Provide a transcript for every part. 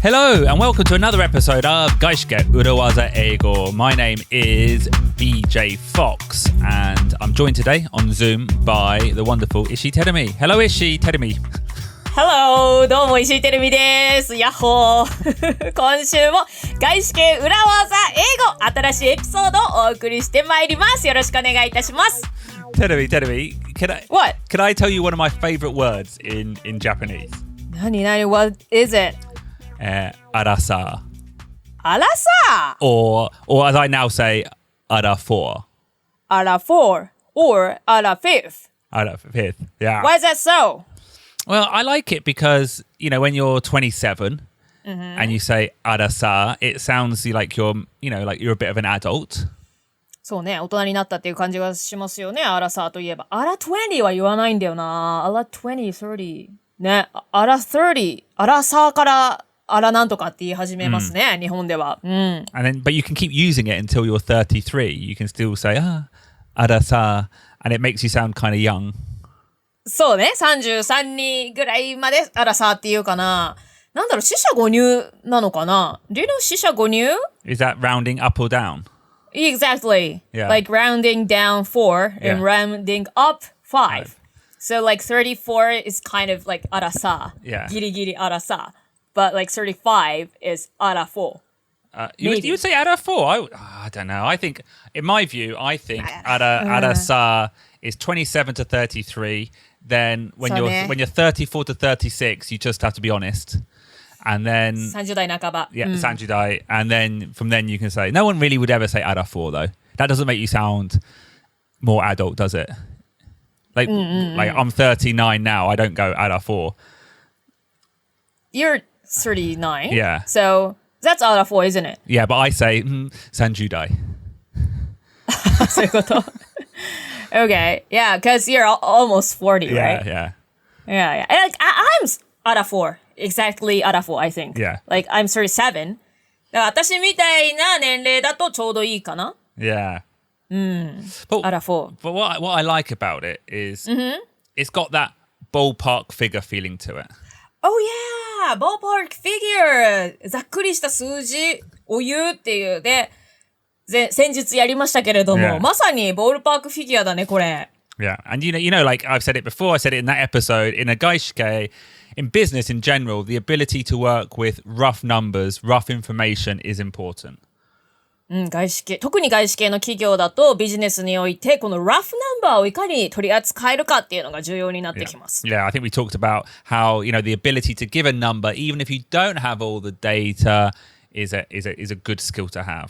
Hello and welcome to another episode of 外資系裏技英語. My name is BJ Fox and I'm joined today on Zoom by the wonderful Ishii Terumi. Hello Ishii Terumi.Hello! どうも石井てるみです。ヤッホー今週も外資系裏技英語新しいエピソードをお送りしてまいります。よろしくお願いいたします。Terumi, What? Can I tell you one of my favorite words in Japanese? 何 What is it? アラサアラサ or as I now say, アラフォーアラ4 or アラ5 アラfifth, yeah. Why is that so?Well, I like it because, you know, when you're 27 and you say アラサ it sounds like you're, you know, like you're a bit of an adult. そうね、大人になったっていう感じがしますよね、アラサーといえば。アラ20は言わないんだよな。アラ20、30。ね、アラ30、アラサーからアラなんとかって言い始めますね、日本では。And then, but you can keep using it until you're 33. You can still say, アラサー and it makes you sound kind of young. そうね、33にぐらいまでアラサーって言うかな。なんだろう、四捨五入なのかな ?Do you know 四捨五入 Is that rounding up or down? Exactly. Yeah. Like rounding down 4 and rounding up 5. So like 34 is kind of like アラサー。Yeah. ギリギリアラサー。But like 35 is アラ4. You would say アラ4? I don't know. I think, in my view, I think アラサー is 27 to 33.Then when you're 34 to 36, you just have to be honest. And then 30代半ば. Yeah, 30代. And then from then you can say, no one really would ever say アラ4 though. That doesn't make you sound more adult, does it? Like I'm 39 now, I don't go アラ4. You're 39? Yeah. So that's アラ4, isn't it? Yeah, but I say 30代. そういうこと Okay, yeah, because you're almost 40, right? Yeah. Yeah. And like, I'm out of 4. Exactly out of 4, I think. Yeah. Like, I'm 37. だから私みたいな年齢だとちょうどいいかな Yeah. out of 4. But what I like about it is it's got that ballpark figure feeling to it. Oh yeah, ballpark figure. ざっくりした数字を言うっていう。で、先日やりましたけれども、まさにボールパークフィギュアだね、これ。Yeah, and you know, like I've said it before, I said it in that episode, in a 外資系, in business in general, the ability to work with rough numbers, rough information is important. 外資系、特に外資系の企業だとビジネスにおいて、このラフナンバーをいかに取り扱えるかっていうのが重要になってきます。Yeah, I think we talked about how, you know, the ability to give a number, even if you don't have all the data, is a good skill to have.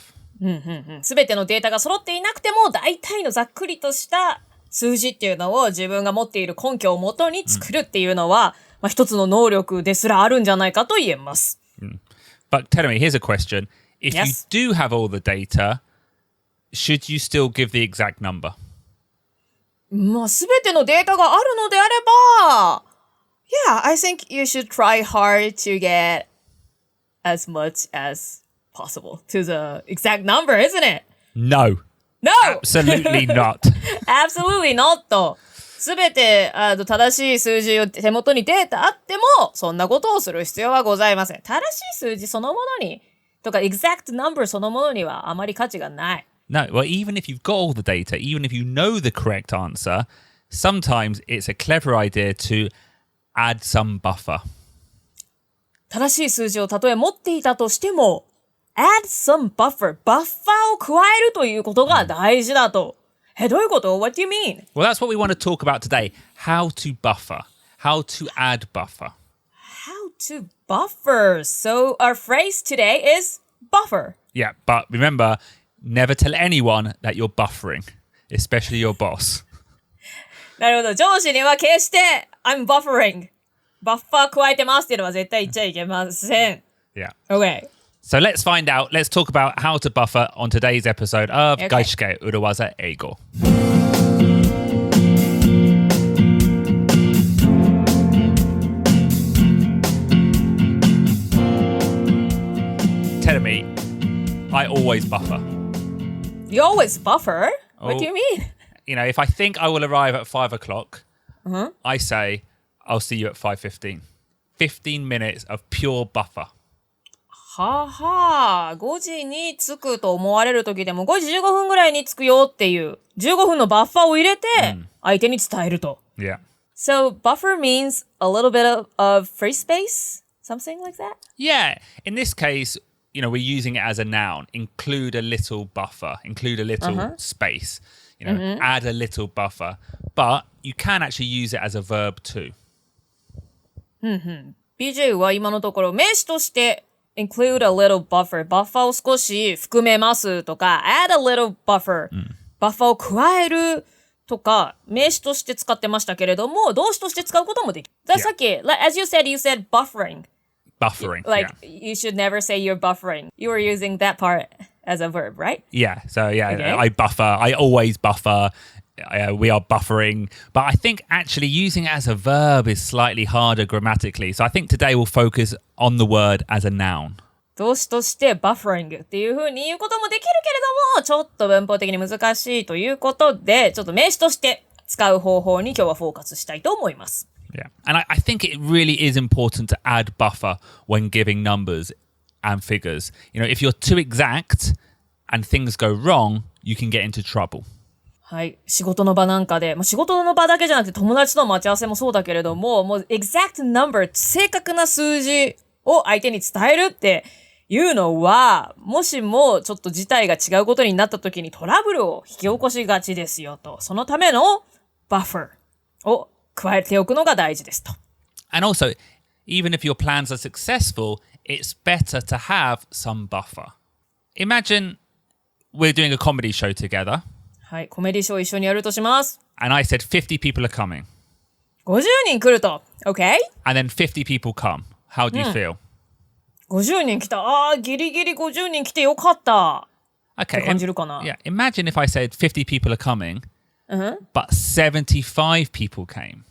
すべてのデータが揃っていなくても大体のざっくりとした数字っていうのを自分が持っている根拠をもとに作るっていうのは、一つの能力ですらあるんじゃないかと言えます。But tell me, here's a question. If Yes. you do have all the data, should you still give the exact number? すべてのデータがあるのであれば Yeah, I think you should try hard to get as much as possible to the exact number, isn't it? No. No! Absolutely not. Absolutely not. すべて正しい数字を手元にデータあっても、そんなことをする必要はございません。正しい数字そのものに、とか exact number そのものにはあまり価値がない。No, well, even if you've got all the data, even if you know the correct answer, sometimes it's a clever idea to add some buffer. 正しい数字をたとえ持っていたとしても、add some buffer. バッファーを加えるということが大事だと。どういうこと What do you mean? Well, that's what we want to talk about today. How to buffer. How to add buffer. How to buffer. So our phrase today is buffer. Yeah, but remember, never tell anyone that you're buffering, especially your boss. なるほど。上司には決して I'm buffering. バッファー加えてますっていうのは絶対言っちゃいけません。Yeah. Okay.So let's find out. Let's talk about how to buffer on today's episode of 外資系裏技英語. Tell me, I always buffer. You always buffer? What do you mean? You know, if I think I will arrive at 5 o'clock, I say, I'll see you at 5:15. 15 minutes of pure buffer. ははー、5時に着くと思われる時でも5時15分ぐらいに着くよっていう15分のバッファーを入れて相手に伝えると。Yeah. So buffer means a little bit of free space, something like that? Yeah. In this case, we're using it as a noun. Include a little buffer. Include a little space. Add a little buffer. But you can actually use it as a verb too. BJ は今のところ名詞としてinclude a little buffer バッファーを少し含めますとか add a little buffer、バッファーを加えるとか名詞として使ってましたけれども動詞として使うこともできる。さっき as you said buffering like you should never say you're buffering. You were using that part as a verb, right? Yeah. So yeah, Okay. I buffer. I always buffer. We are buffering. But I think actually using it as a verb is slightly harder grammatically. So I think today we'll focus on the word as a noun. 動詞として buffering っていう風に言うこともできるけれども、ちょっと文法的に難しいということで、ちょっと名詞として使う方法に今日はフォーカスしたいと思います。Yeah. And I think it really is important to add buffer when giving numbers and figures. If you're too exact and things go wrong, you can get into trouble. はい。仕事の場なんかで、仕事の場だけじゃなくて友達との待ち合わせもそうだけれども、もう exact number 正確な数字を相手に伝えるっていうのは、もしもちょっと事態が違うことになった時にトラブルを引き起こしがちですよと。そのためのバッファーを加えておくのが大事ですと。And also, even if your plans are successful, it's better to have some buffer. Imagine we're doing a comedy show together. はい、コメディショー一緒にやるとします。And I said 50 people are coming. 50人来ると。Okay? And then 50 people come. How do you feel? 50人来た。ギリギリ50人来てよかった。Okay. 感じるかな。Yeah. Imagine if I said 50 people are coming, but 75 people came.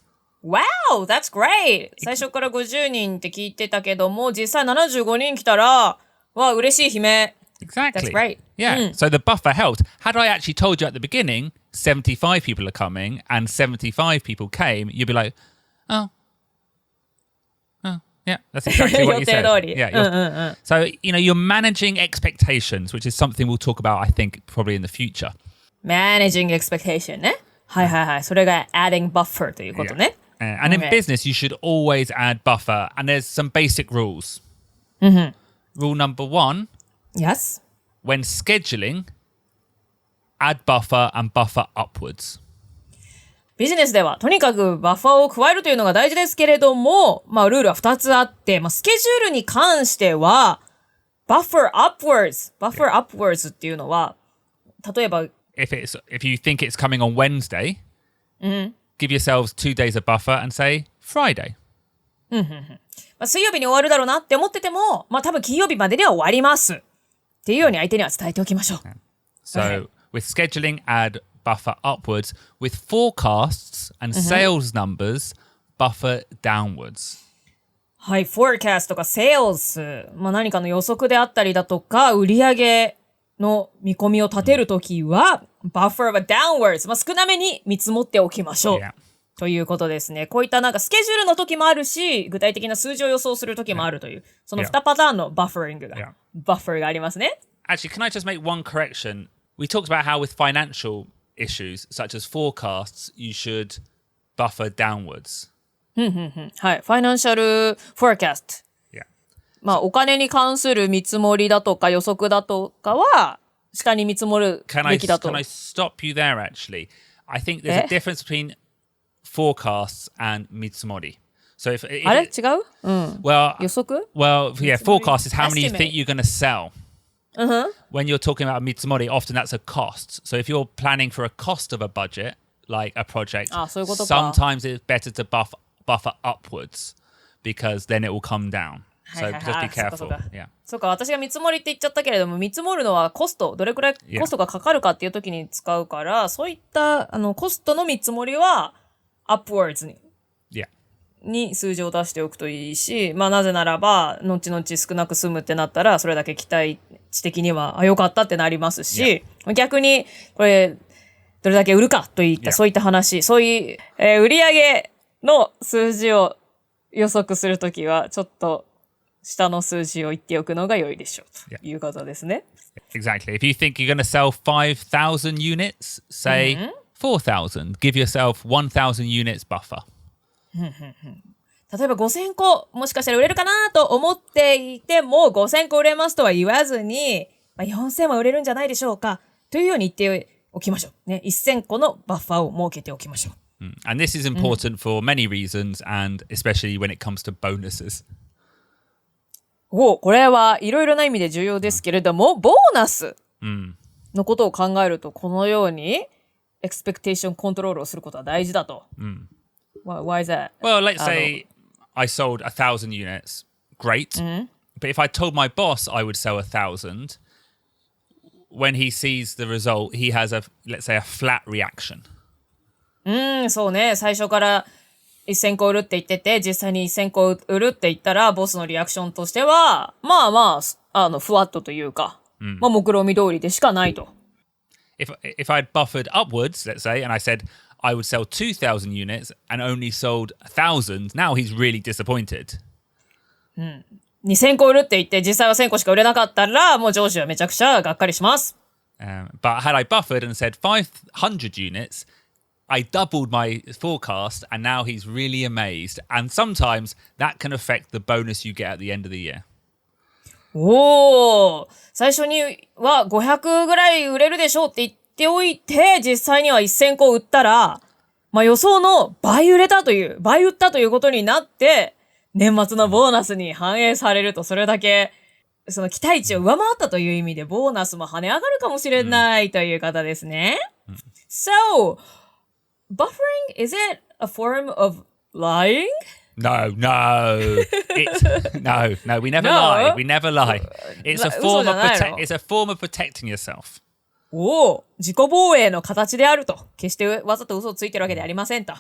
Wow, that's great! 最初から50人って聞いてたけども、実際75人来たら、わあ、嬉しい悲鳴。Exactly. That's great. Yeah. So the buffer helped. Had I actually told you at the beginning, 75 people are coming and 75 people came, you'd be like, oh, yeah, that's exactly what you said. Yeah. So, you're managing expectations, which is something we'll talk about, I think, probably in the future. Managing expectation ね。はいはいはい。それが adding buffer ということね。And in business, you should always add buffer. And there's some basic rules. Rule number 1. Yes. When scheduling, add buffer and buffer upwards. ビジネスではとにかくバッファーを加えるというのが大事ですけれども、ルールは2つあって、スケジュールに関しては、buffer upwards っていうのは、例えば、If you think it's coming on Wednesday, give yourselves 2 days of buffer and say Friday. 水曜日に終わるだろうなって思ってても、多分金曜日までには終わります。っていうように相手には伝えておきましょう。So, with scheduling, add buffer upwards. With forecasts and sales numbers, buffer downwards. はい、forecast とか sales、何かの予測であったりだとか、売上の見込みを立てるときは、buffer は downwards、少なめに見積もっておきましょう。ということですね。こういったスケジュールの時もあるし、具体的な数字を予想する時もあるという、その2パターンのバッファリングが、バッファーがありますね。Actually, can I just make one correction? We talked about how with financial issues, such as forecasts, you should buffer downwards. はい。ファイナンシャルフォーキャスト。お金に関する見積もりだとか予測だとかは、下に見積もるべきだと。Can I stop you there, actually? I think there's a difference between forecasts and 見積もり. So if あれ違うWell, 予測 Well, yeah, forecast is how many you think you're going to sell. When you're talking about 見積もり, often that's a cost. So if you're planning for a cost of a budget, like a project, そういうことか。 sometimes it's better to buffer upwards because then it will come down. So just be careful. Yeah. そうか、私が見積もりって言っちゃったけれども、見積もるのはコスト、どれくらいコストがかかるかっていう時に使うから、そういったコストの見積もりは upwards に数字を出しておくといいし、なぜならば、後々少なく済むってなったら、それだけ期待値的には、良かったってなりますし、逆に、これ、どれだけ売るかといった、そういった話、そういう、売上の数字を予測するときは、ちょっと下の数字を言っておくのが良いでしょうということですね。Exactly. If you think you're going to sell 5,000 units, say $4,000. Give yourself 1,000 units buffer. 例えば5000個もしかしたら売れるかなと思っていても5000個売れますとは言わずに、4000は売れるんじゃないでしょうかというように言っておきましょう。ね、1000個のバッファーを設けておきましょう。And this is important for many reasons, and especially when it comes to bonuses. これはいろいろな意味で重要ですけれども、ボーナスのことを考えると、このようにエクスペクテーションコントロールをすることは大事だと。Why is that? Well, let's say I sold 1,000 units. Great. But if I told my boss I would sell 1,000, when he sees the result, he has let's say, a flat reaction. そうね。最初から1000個売るって言ってて、実際に1000個売るって言ったら、ボスのリアクションとしては、フラットというか、目論見通りでしかないと。If I'd buffered upwards, let's say, and I said I would sell 2,000 units and only sold 1,000, now he's really disappointed. 2000個売るって言って、実際は1000個しか売れなかったら、もう上司はめちゃくちゃがっかりします。But had I buffered and said 500 units, I doubled my forecast, and now he's really amazed. And sometimes that can affect the bonus you get at the end of the year. 最初には500ぐらい売れるでしょうって言っておいて、実際には1000個売ったら、予想の倍売ったということになって、年末のボーナスに反映されると、それだけ、その期待値を上回ったという意味で、ボーナスも跳ね上がるかもしれないという方ですね。So, buffering, is it a form of lying? No. We never lie. We never lie. It's a form of protecting yourself. 自己防衛の形であると。決してわざと嘘をついてるわけではありませんと。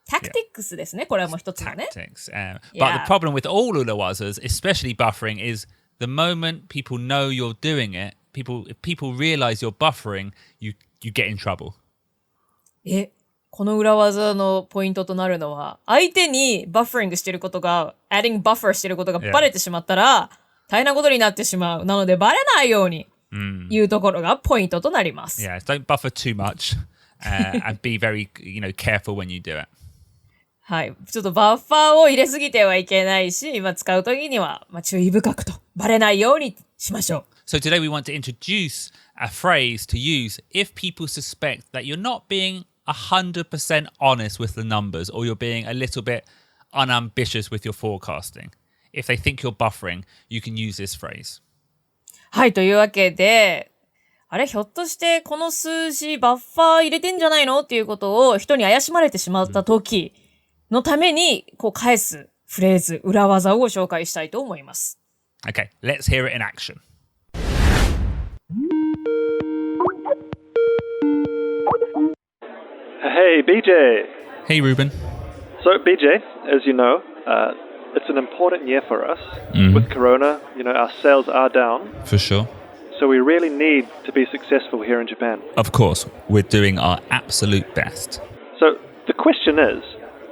Tactics ですね。これはもう一つのね。Tactics. But the problem with all ulawazas, especially buffering, is the moment people know you're doing it, if people realize you're buffering, you get in trouble. この裏技のポイントとなるのは、相手にバッフリングしてることが、adding buffer してることがバレてしまったら、大変なことになってしまう。なので、バレないようにいうところがポイントとなります。Yeah, don't buffer too much, and be very, careful when you do it. はい。ちょっとバッファーを入れすぎてはいけないし、使うときには、注意深くと、バレないようにしましょう。So today we want to introduce a phrase to use if people suspect that you're not being 100% honest with the numbers, or you're being a little bit unambitious with your forecasting. If they think you're buffering, you can use this phrase. はい、というわけで、ひょっとしてこの数字バッファー入れてんじゃないのっていうことを人に怪しまれてしまった時のために、返すフレーズ、裏技をご紹介したいと思います。Okay, let's hear it in action. Hey, BJ. Hey, Ruben. So, BJ, as you know, it's an important year for us. With Corona, our sales are down. For sure. So we really need to be successful here in Japan. Of course, we're doing our absolute best. So the question is,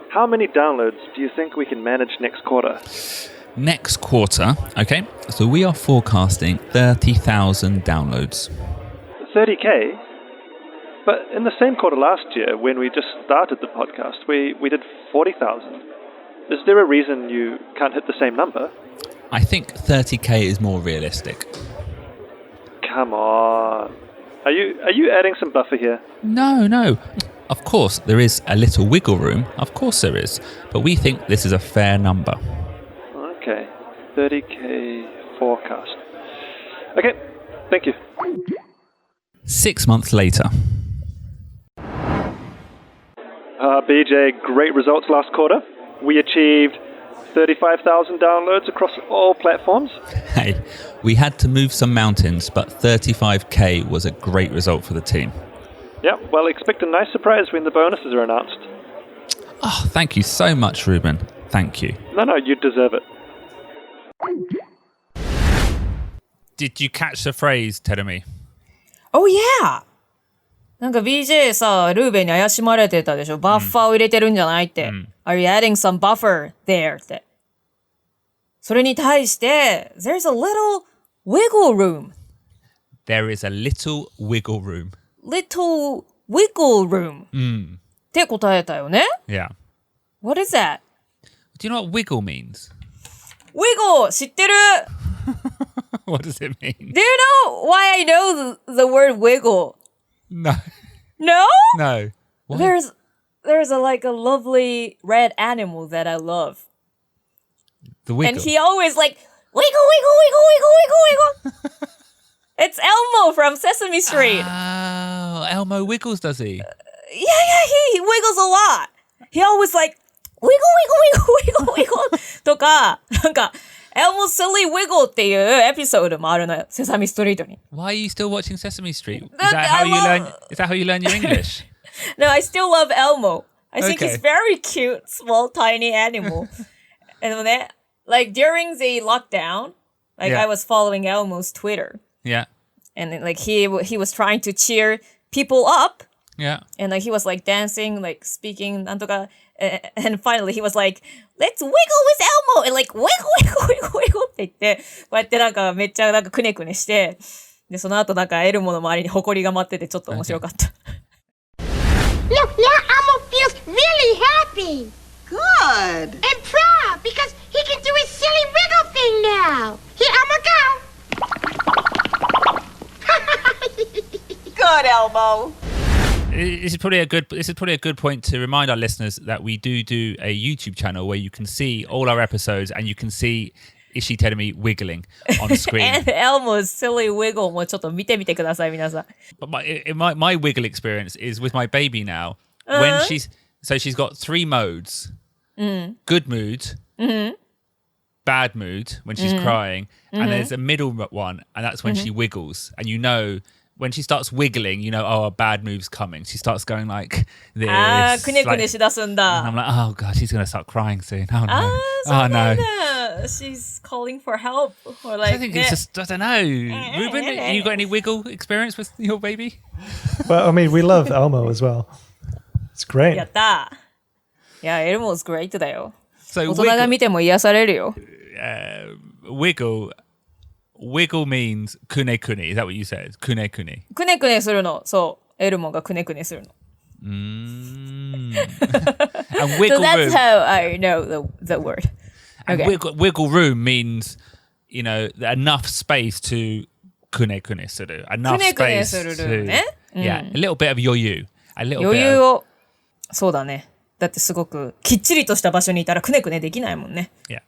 how many downloads do you think we can manage next quarter? Next quarter, okay, so we are forecasting 30,000 downloads. 30K? But in the same quarter last year, when we just started the podcast, we did 40,000. Is there a reason you can't hit the same number? I think 30K is more realistic. Come on. Are you adding some buffer here? No. Of course, there is a little wiggle room. Of course there is. But we think this is a fair number. Okay. 30K forecast. Okay. Thank you. 6 months later. BJ, great results last quarter. We achieved 35,000 downloads across all platforms. Hey, we had to move some mountains, but 35K was a great result for the team. Yeah, well, expect a nice surprise when the bonuses are announced. Oh, thank you so much, Ruben. Thank you. No, you deserve it. Did you catch the phrase, Terumi? Oh, yeah! なんか BJ さ、ルーベンに怪しまれてたでしょ。バッファーを入れてるんじゃないって。Are you adding some buffer there? って。それに対して、there's a little wiggle room.There is a little wiggle room. Little wiggle room. って答えたよね。Yeah. What is that? Do you know what wiggle means? Wiggle! 知ってる What does it mean? Do you know why I know the word wiggle? No. No? No. What? There's like a lovely red animal that I love. The wiggle? And he always like, wiggle, wiggle, wiggle, wiggle, wiggle, wiggle. It's Elmo from Sesame Street. Oh, Elmo wiggles, does he? Yeah, he wiggles a lot. He always like, wiggle, wiggle, wiggle, wiggle, wiggle. とか、なんか、Elmo Silly Wiggle っていうエピソードもあるのよ、セサミストリートに。Why are you still watching Sesame Street? Is that how you learn your English? No, I still love Elmo. I think Okay. he's very cute, small, tiny animal. でもね、like during the lockdown, like Yeah. I was following Elmo's Twitter. Yeah. And like he was trying to cheer people up. Yeah. And like he was like dancing, like speaking, なんとか and finally he was like, let's wiggle with Elmo! And like, wiggle, wiggle, wiggle, wiggle って言って、こうやってなんかめっちゃなんかくねくねして、で、その後なんかエルモの周りに埃が舞っててちょっと面白かった。Look, now Elmo feels really happy. Good. And proud because he can do his silly wiggle thing now. Here, Elmo, go. Good, Elmo. This is probably a good point to remind our listeners that we do a YouTube channel where you can see all our episodes and you can see Ishii Terumi wiggling on screen. And Elmo's silly wiggle もちょっと見てみてください、皆さん。But my wiggle experience is with my baby now. When she's got 3 modes. Good mood, bad mood when she's crying, and there's a middle one, and that's when she wiggles. And you know, when she starts wiggling, you know, oh, a bad move's coming. She starts going like this. あー、くねくねしだすんだ。And I'm like, oh god, she's gonna start crying soon. Oh no. あー、そうなんだ。no. She's calling for help. Or like, I think it's just, I don't know. Ruben, you got any wiggle experience with your baby? Well, I mean, we love Elmo as well. It's great. やったー。いや、エルモ is great だよ。 So 大人が見ても癒されるよ。wiggle means kune kune. Is that what you said? Kune kune. くねくねするの。そう。エルモがくねくねするの。And So wiggle that's room. how I know the word. And Okay. wiggle room means, you know, enough space to kune kune suru. Enough くねくね space する to ね。yeah, a little bit of yoyu. A little 余 bit 裕 of, を、そうだね。だってすごくきっちりとした場所にいたらくねくねできないもんね。 yeah.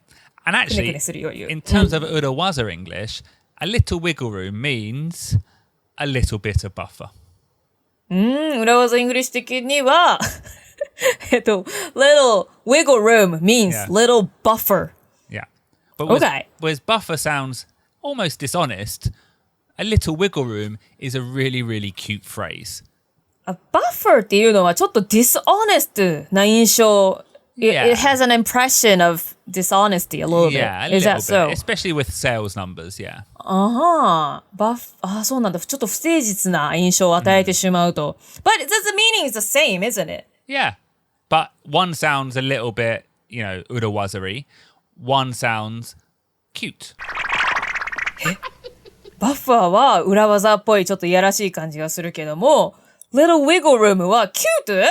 And くねく actually, ねする余裕。 in terms of Urawaza English, a little wiggle room means a little bit of buffer. 裏技イングリッシュ的には、little wiggle room means Yeah. little buffer. Yeah. But Okay. whereas buffer sounds almost dishonest, a little wiggle room is a really, really cute phrase. buffer っていうのはちょっと dishonest な印象。Yeah. It has an impression of dishonesty a little bit. Yeah, a Is little that so? bit. Especially with sales numbers, yeah. そうなんだ。ちょっと不誠実な印象を与えてしまうと。But the meaning is the same, isn't it? Yeah. But one sounds a little bit, you know, urawazari. One sounds cute. バッファーは裏技っぽいちょっといやらしい感じがするけども、Little Wiggle Room は cute?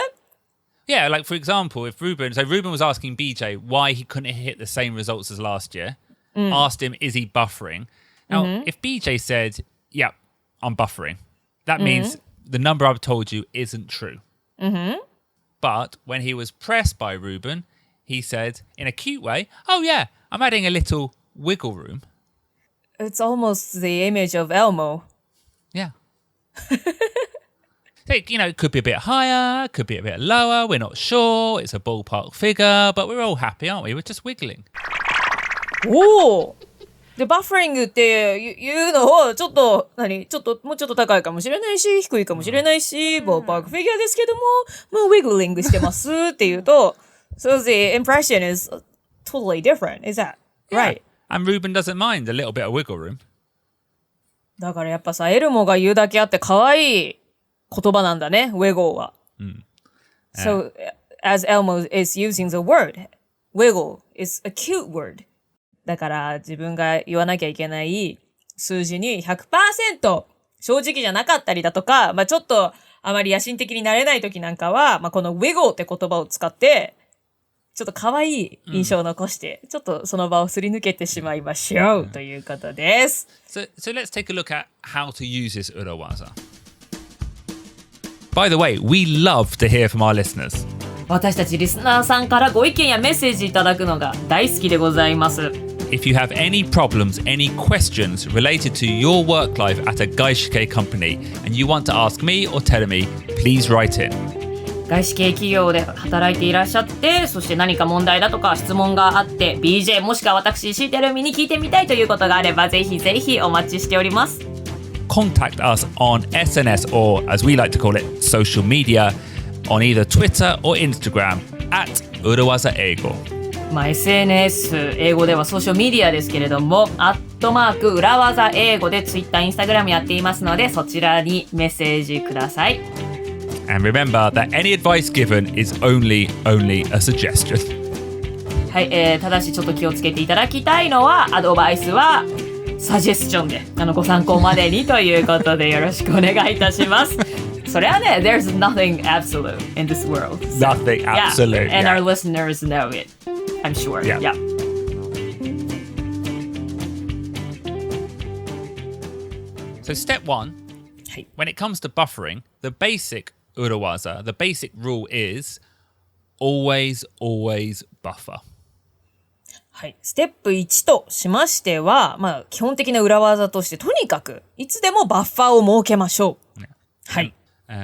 Yeah, like for example, if Ruben was asking BJ why he couldn't hit the same results as last year, asked him, is he buffering? Now, if BJ said, yeah, I'm buffering, that means the number I've told you isn't true. But when he was pressed by Ruben, he said in a cute way, oh yeah, I'm adding a little wiggle room. It's almost the image of Elmo. Yeah. You know, it could be a bit higher, could be a bit lower. We're not sure. It's a ballpark figure, but we're all happy, aren't we? We're just wiggling. おお。で、バッフリングっていうのを、ちょっと、もうちょっと高いかもしれないし、低いかもしれないし、ボールパークフィギュアですけども、もうウィグリングしてますっていうと、so the impression is totally different. Is that right? Yeah. And Ruben doesn't mind a little bit of wiggle room. だからやっぱさ、エルモが言うだけあって可愛い言葉なんだね、ウィゴーは。So, as Elmo is using the word, wiggle is a cute word. だから自分が言わなきゃいけない数字に 100% 正直じゃなかったりだとか、まあちょっとあまり野心的になれない時なんかは、まあこの wiggle って言葉を使って、ちょっと可愛い印象を残して、ちょっとその場をすり抜けてしまいましょうということです。So let's take a look at how to use this urawaza. By the way, we love to hear from our listeners. 私たちリスナーさんからご意見やメッセージいただくのが大好きでございます。If you have any problems, any questions related to your work life at a 外資系 company and you want to ask me or tell me, please write in. 外資系企業で働いていらっしゃって、そして何か問題だとか質問があって、BJ もしくは私、シーテルミに聞いてみたいということがあれば、ぜひぜひお待ちしております。Contact us on SNS or, as we like to call it, social media on either Twitter or Instagram at urawaza英語。まあ、SNS、英語ではソーシャルメディアですけれども、裏技英語で Twitter、Instagram やっていますので、そちらにメッセージください。And remember that any advice given is only a suggestion. はい、ただしちょっと気をつけていただきたいのは、アドバイスはサジェスチョンで、ご参考までにということでよろしくお願いいたします。それはね、there's nothing absolute in this world. Nothing absolute. Yeah, and our listeners know it, I'm sure. Yeah. So step one, when it comes to buffering, the basic urawaza, the basic rule is always buffer. はい。ステップ1としましては、まあ、基本的な裏技として、とにかく、いつでもバッファーを設けましょう。はい。I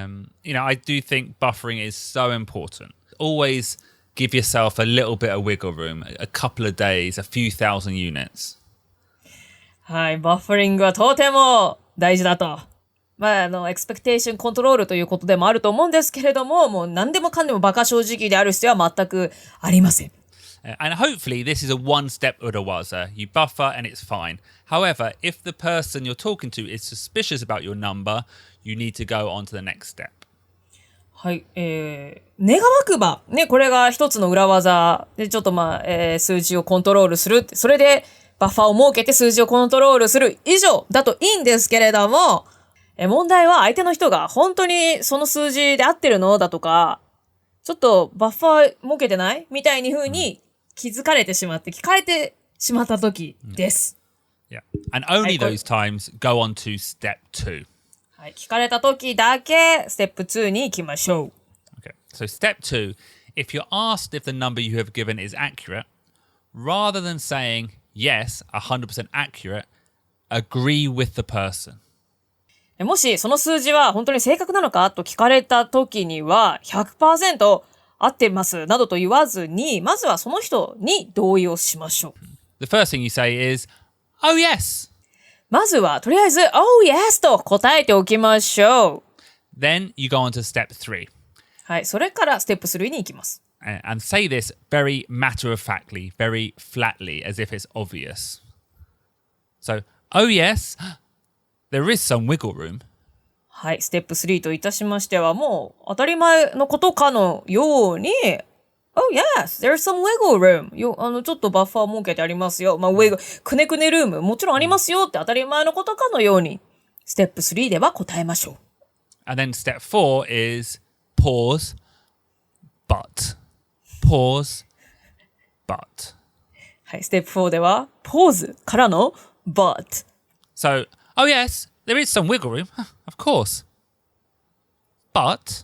do think buffering is so important. Always give yourself a little bit of wiggle room, a couple of days, a few thousand units. はい。バッファリングはとても大事だと。まあ、エクスペクテーションコントロールということでもあると思うんですけれども、もう何でもかんでもバカ正直である必要は全くありません。And hopefully this is a one-step urawaza. You buffer and it's fine. However, if the person you're talking to is suspicious about your number, you need to go on to the next step. はい。願わくば。ね、これが一つの裏技で、ちょっと数字をコントロールする。それで、バッファーを設けて数字をコントロールする以上だといいんですけれども、問題は相手の人が本当にその数字で合ってるのだとか、ちょっとバッファー設けてないみたいに風に気づかれてしまって、聞かれてしまった時です。Yeah. And only those times go on to step 2. はい。聞かれた時だけ、ステップ2に行きましょう。Okay. So step 2, if you're asked if the number you have given is accurate, rather than saying, yes, 100% accurate, agree with the person. もしその数字は本当に正確なのかと聞かれた時には 100% 合ってますなどと言わずに、まずはその人に同意をしましょう。The first thing you say is, oh yes. まずはとりあえず oh yes と答えておきましょう。Then you go on to step 3. はい、それからステップ3に行きます。And say this very matter-of-factly, very flatly, as if it's obvious. So, oh yes, there is some wiggle room. はい、ステップ3といたしましては、もう当たり前のことかのように、Oh yes, there's some wiggle room. ちょっとバッファー設けてありますよ。くねくねルーム、もちろんありますよって当たり前のことかのように、ステップ3では答えましょう。And then step 4 is pause, but. Pause, but. はい、ステップ4では、ポーズからの but. So, oh yes, there is some wiggle room, of course. But,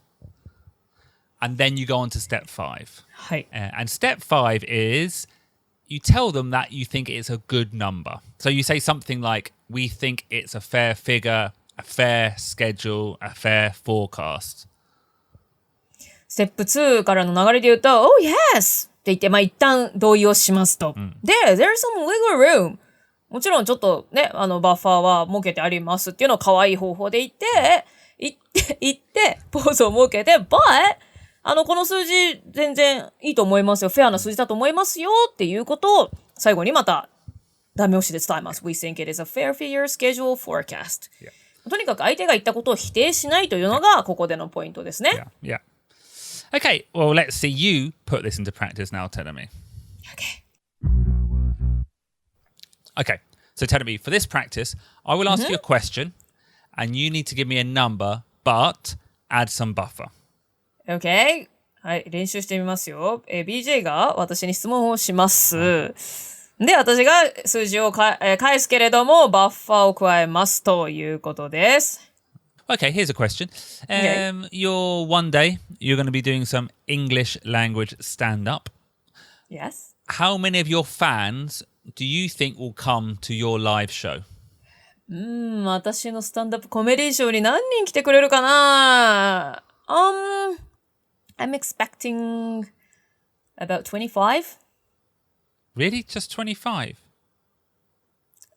and then you go on to step 5. はい。And step 5 is, you tell them that you think it's a good number. So you say something like, we think it's a fair figure, a fair schedule, a fair forecast. ステップ2からの流れで言うと、Oh yes! って言って、一旦同意をしますと。で、there's some wiggle room. もちろんちょっとね、バッファーは設けてありますっていうのを可愛い方法で言って、ポーズを設けて、but! この数字全然いいと思いますよ。フェアな数字だと思いますよっていうことを最後にまたダメ押しで伝えます。We think it is a fair figure schedule forecast. Yeah. とにかく相手が言ったことを否定しないというのがここでのポイントですね。Yeah. Okay, well, let's see you put this into practice now, Telemi. Okay. Okay, so tell me, for this practice, I will ask you a question, and you need to give me a number, but add some buffer. OK。はい、練習してみますよ。BJ が私に質問をします。で、私が数字を返すけれども、バッファーを加えますということです。Okay, here's a question. One day, you're going to be doing some English language stand-up. Yes. How many of your fans do you think will come to your live show? 私のスタンダップコメディショーに何人来てくれるかな？I'm expecting about 25. Really? Just 25?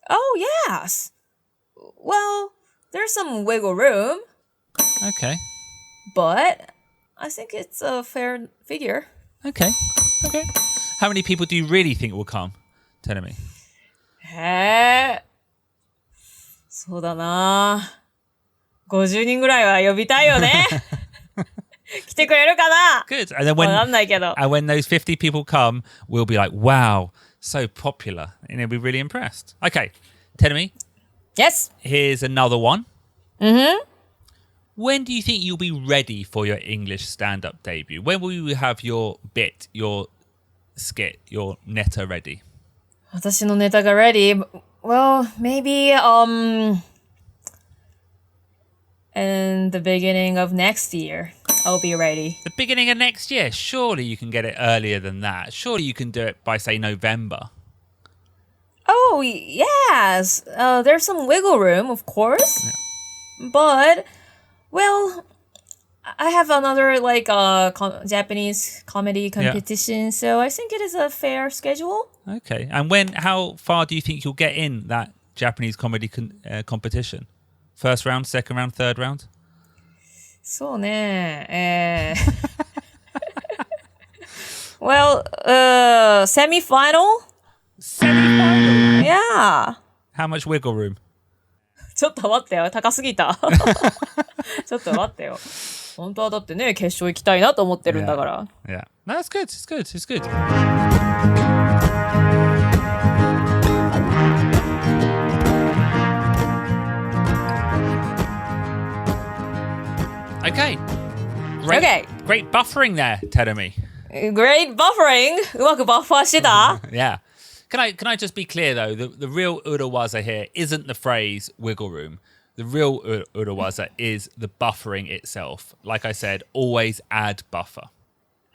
Oh, yes. Well, there's some wiggle room, Okay. but I think it's a fair figure. Okay. How many people do you really think will come? Tell me. そうだな。50人ぐらいは呼びたいよね。来てくれるかな？ Good. And then わかんないけど。when those 50 people come, we'll be like, wow, so popular. And they'll be really impressed. Okay. Tell me. Yes. Here's another one. When do you think you'll be ready for your English stand-up debut? When will you have your bit, your skit, your netta ready? 私のネタが ready? Well, maybe in the beginning of next year, I'll be ready. The beginning of next year? Surely you can get it earlier than that. Surely you can do it by, say, November. Oh, yes. There's some wiggle room, of course. But, well, I have another, Japanese comedy competition, so I think it is a fair schedule. Okay. And how far do you think you'll get in that Japanese comedy competition? First round, second round, third round? そうね。Well, semi-final? Semi-final? Yeah. How much wiggle room? ちょっと待ってよ。高すぎた。ちょっと待ってよ。本当はだってね、決勝行きたいなと思ってるんだから。Yeah. No, that's good. It's good. It's good. Okay. Great buffering there, Terumi. Great buffering. うまくバッファーしてた？ Yeah. Can I just be clear though? The real urawaza here isn't the phrase wiggle room. The real urawaza is the buffering itself. Like I said, always add buffer.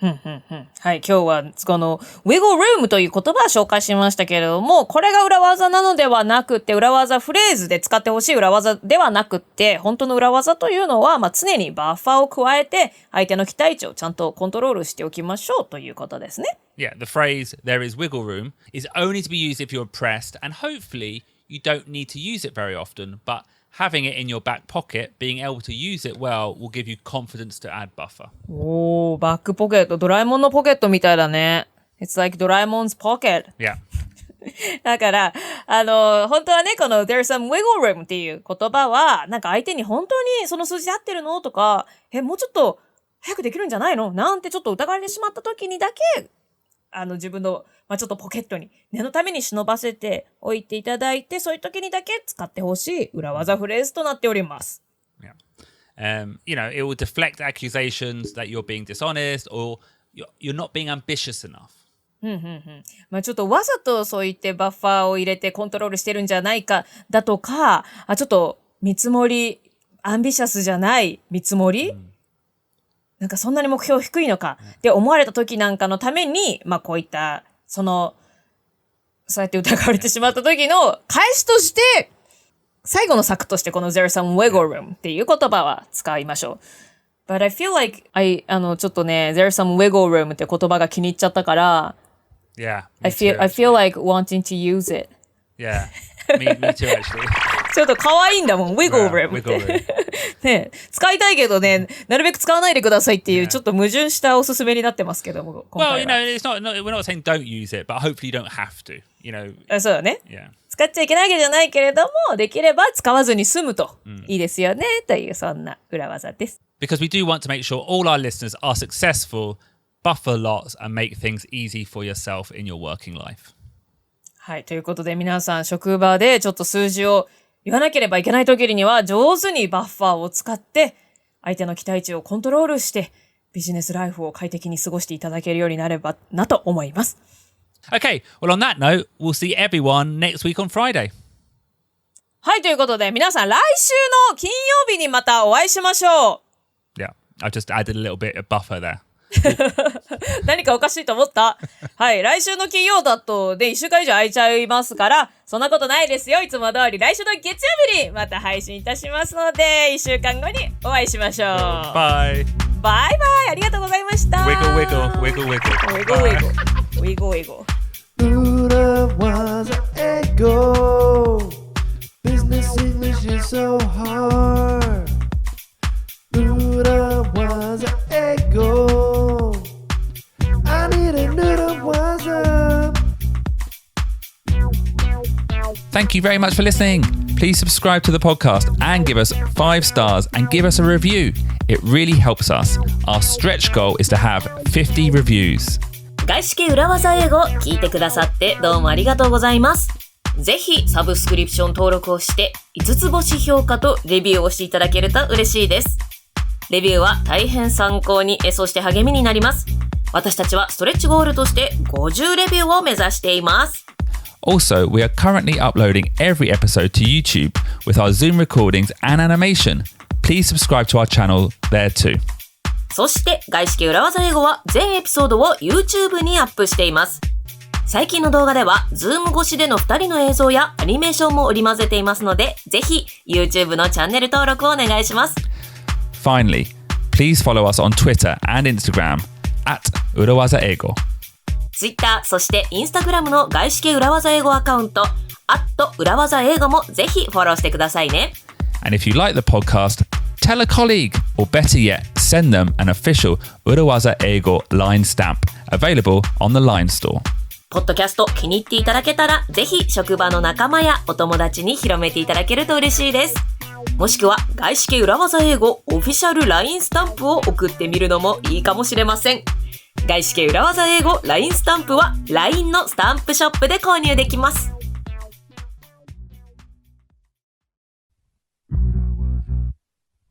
はい、今日はこの wiggle room という言葉を紹介しましたけれども、これが裏技なのではなくて、裏技フレーズで使ってほしい裏技ではなくて、本当の裏技というのは、常にバッファーを加えて、相手の期待値をちゃんとコントロールしておきましょうということですね。Yeah, the phrase there is wiggle room is only to be used if you're pressed, and hopefully you don't need to use it very often, but having it in your back pocket, being able to use it well, will give you confidence to add buffer. おー、バックポケット。ドラえもんのポケットみたいだね。It's like ドラえもん 's pocket. Yeah. だから、本当はね、この there's some wiggle room っていう言葉は、なんか相手に本当にその数字合ってるのとか、もうちょっと早くできるんじゃないのなんてちょっと疑われてしまった時にだけ、自分の、ちょっとポケットに念のために忍ばせておいていただいて、そういう時にだけ使ってほしい裏技フレーズとなっております。Yeah. It will deflect accusations that you're being dishonest or you're not being ambitious enough. ちょっとわざとそう言ってバッファーを入れてコントロールしてるんじゃないかだとか、ちょっと見積もり、アンビシャスじゃない見積もり、なんかそんなに目標低いのかって思われた時なんかのために、こういったそうやって疑われてしまった時の返しとして、最後の策としてこの There's some wiggle room っていう言葉は使いましょう。But I feel likeちょっとね、There's some wiggle room って言葉が気に入っちゃったから、Yeah. I feel like wanting to use it. Yeah. Me too, actually. ちょっと可愛いんだもん、wiggle room って。ね、使いたいけどね、なるべく使わないでくださいっていう、ちょっと矛盾したおすすめになってますけども。Well, we're not saying don't use it, but hopefully you don't have to. そうだね。Yeah. 使っちゃいけないわけじゃないけれども、できれば使わずに済むといいですよね、というそんな裏技です。Because we do want to make sure all our listeners are successful, buffer lots, and make things easy for yourself in your working life. はい。ということで皆さん職場でちょっと数字を言わなければいけない時には上手にバッファーを使って相手の期待値をコントロールしてビジネスライフを快適に過ごしていただけるようになればなと思います。Okay, well on that note, we'll see everyone next week on Friday. はい、ということで皆さん来週の金曜日にまたお会いしましょう。Yeah, I just added a little bit of buffer there. 何かおかしいと思った。はい、来週の金曜だとで1週間以上空いちゃいますから、そんなことないですよ。いつも通り来週の月曜日にまた配信いたしますので、1週間後にお会いしましょう。Bye. バイバイ、ありがとうございました。Wiggle, wiggle, wiggle, wiggle. Wiggle, wiggle. Wiggle, wiggle. 裏技英語 Business English is so hard 裏技英語 I need a裏技 Thank you very much for listening. Please subscribe to the podcast and give us 5 stars and give us a review. It really helps us. Our stretch goal is to have 50 reviews. 外資系裏技英語を聞いてくださってどうもありがとうございます。ぜひサブスクリプション登録をして5つ星評価とレビューをしていただけると嬉しいです。レビューは大変参考に、そして励みになります。私たちはストレッチゴールとして50レビューを目指しています。Also, we are currently uploading every episode to YouTube with our Zoom recordings and animation. Please subscribe to our channel there too. そして外資系裏技英語は全エピソードを YouTube にアップしています。最近の動画では Zoom 越しでの2人の映像やアニメーションも織り交ぜていますので、ぜひ YouTube のチャンネル登録をお願いします。Finally, please follow us on Twitter and Instagram at 裏技英語。Twitter、そして Instagram の外資系裏技英語アカウント裏技英語もぜひフォローしてくださいね。And if you like the podcast, tell a colleague, or better yet, send them an official 裏技英語 LINE stamp available on the LINE store. ポッドキャスト気に入っていただけたら、ぜひ職場の仲間やお友達に広めていただけると嬉しいです。もしくは外資系裏技英語オフィシャル LINE スタンプを送ってみるのもいいかもしれません。外資系裏技英語 LINE スタンプは LINE のスタンプショップで購入できます。